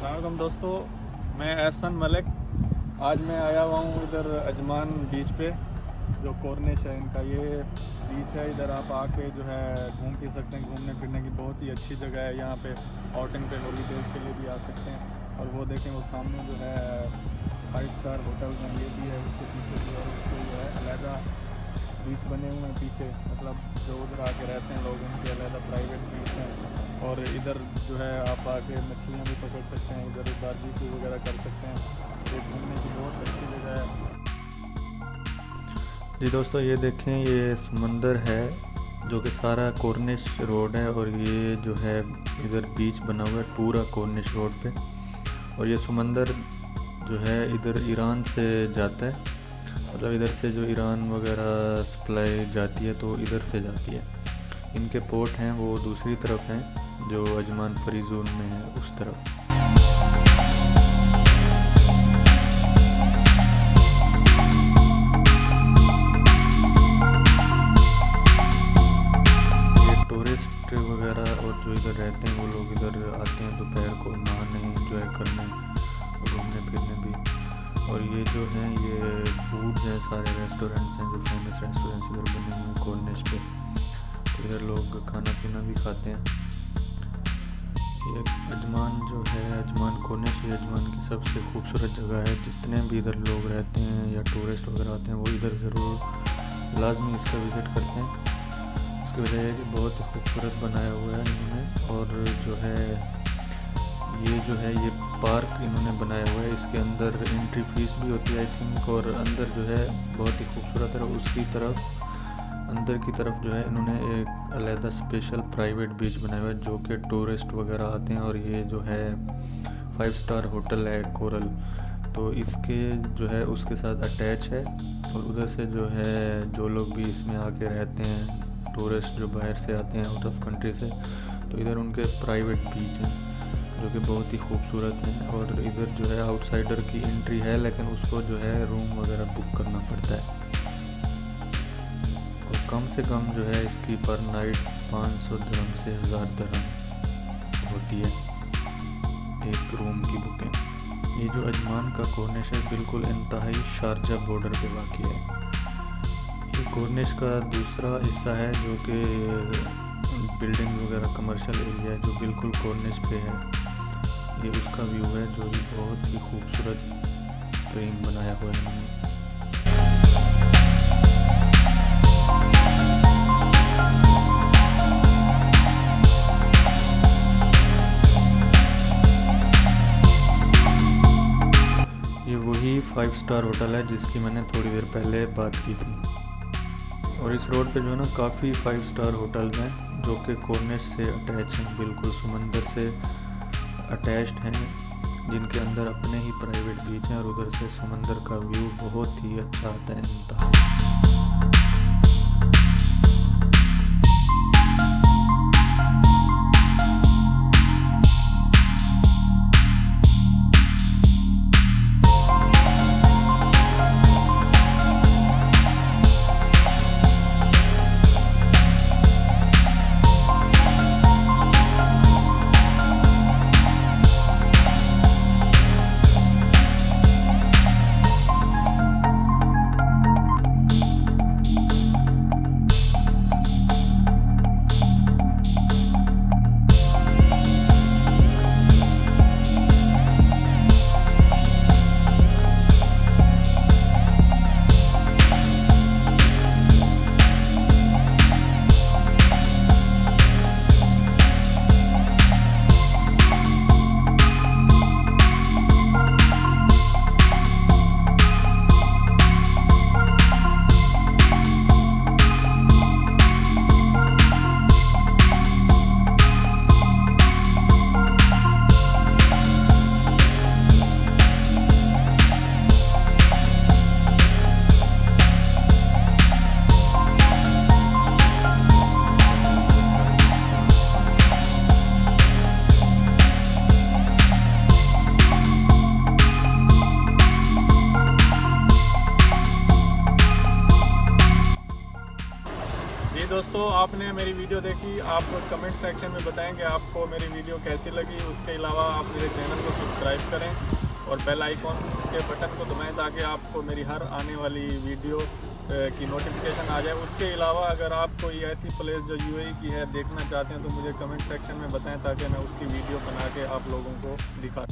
अस्सलाम दोस्तों, मैं एहसन मलिक। आज मैं आया हुआ हूँ इधर अजमान बीच पे, जो कॉर्निश है इनका ये बीच है। इधर आप आके जो है घूम फिर सकते हैं। घूमने फिरने की बहुत ही अच्छी जगह है। यहाँ पे आउटिंग पे हॉलीडेज़ के लिए भी आ सकते हैं। और वो देखें, वो सामने जो है 5 स्टार होटल में ये भी है, उसके पीछे भी, और उसके जो है अलहदा बीच बने हुए हैं पीछे। मतलब जो उधर आके रहते हैं लोग, उनके अलहदा प्राइवेट बीच हैं। और इधर जो है आप आके मछलियाँ भी पकड़ सकते हैं, इधर बारबेक्यू वगैरह कर सकते हैं। ये घूमने की बहुत अच्छी जगह है। जी दोस्तों, ये देखें, ये समंदर है जो कि सारा कॉर्निश रोड है। और ये जो है इधर बीच बना हुआ है पूरा कॉर्निश रोड पे। और ये समंदर जो है इधर ईरान से जाता है। मतलब इधर से जो ईरान वगैरह सप्लाई जाती है तो इधर से जाती है। इनके पोर्ट हैं वो दूसरी तरफ हैं, जो अजमान फ्री जोन में है उस तरफ। टूरिस्ट वगैरह और जो इधर रहते हैं वो लोग इधर आते हैं दोपहर को नहाने, एंजॉय करने, घूमने फिरने भी। और ये जो हैं ये फूड हैं, सारे रेस्टोरेंट्स हैं जो फेमस रेस्टोरेंट्स इधर बने हुए हैं कॉर्निश पे। तो इधर लोग खाना पीना भी खाते हैं। ये अजमान जो है, अजमान कॉर्निश, ये अजमान की सबसे खूबसूरत जगह है। जितने भी इधर लोग रहते हैं या टूरिस्ट वगैरह आते हैं वो इधर ज़रूर लाजमी इसका विज़िट करते हैं। उसकी वजह है कि बहुत ही खूबसूरत बनाया हुआ है इन्होंने। और जो है ये पार्क इन्होंने बनाया हुआ है। इसके अंदर एंट्री फीस भी होती है आई थिंक। और अंदर जो है बहुत ही खूबसूरत है। उसकी तरफ अंदर की तरफ जो है इन्होंने एक अलहदा स्पेशल प्राइवेट बीच बनाया हुआ है जो कि टूरिस्ट वगैरह आते हैं। और ये जो है 5 स्टार होटल है कोरल, तो इसके जो है उसके साथ अटैच है। और उधर से जो है जो लोग भी इसमें आके रहते हैं, टूरिस्ट जो बाहर से आते हैं आउट ऑफ कंट्री से, तो इधर उनके प्राइवेट बीच हैं जो कि बहुत ही खूबसूरत हैं। और इधर जो है आउटसाइडर की एंट्री है, लेकिन उसको जो है रूम वगैरह बुक करना पड़ता है। और कम से कम जो है इसकी पर नाइट 500 दिरहम से 1000 दिरहम होती है एक रूम की बुकिंग। ये जो अजमान का कॉर्निश है बिल्कुल इंतहाई शारजा बॉर्डर पे वाक़ई है। ये कॉर्निश का दूसरा हिस्सा है जो कि बिल्डिंग वगैरह कमर्शियल एरिया है जो बिल्कुल कॉर्निश पे है। ये उसका व्यू है जो भी बहुत ही खूबसूरत तरीन बनाया हुआ है इन्होंने। ये वही 5 स्टार होटल है जिसकी मैंने थोड़ी देर पहले बात की थी। और इस रोड पे जो है ना काफ़ी 5 स्टार होटल्स हैं जो कि कॉर्निश से अटैच हैं, बिल्कुल समंदर से अटैच्ड हैं, जिनके अंदर अपने ही प्राइवेट बीच हैं। और उधर से समंदर का व्यू बहुत ही अच्छा आता है इंतहा। दोस्तों, आपने मेरी वीडियो देखी। आप कमेंट सेक्शन में बताएं कि आपको मेरी वीडियो कैसी लगी। उसके अलावा आप मेरे चैनल को सब्सक्राइब सब्सक्राइब करें और बेल आइकॉन के बटन को दबाएं ताकि आपको मेरी हर आने वाली वीडियो की नोटिफिकेशन आ जाए। उसके अलावा अगर आप कोई ऐसी प्लेस जो यूएई की है देखना चाहते हैं तो मुझे कमेंट सेक्शन में बताएं ताकि मैं उसकी वीडियो बना के आप लोगों को दिखा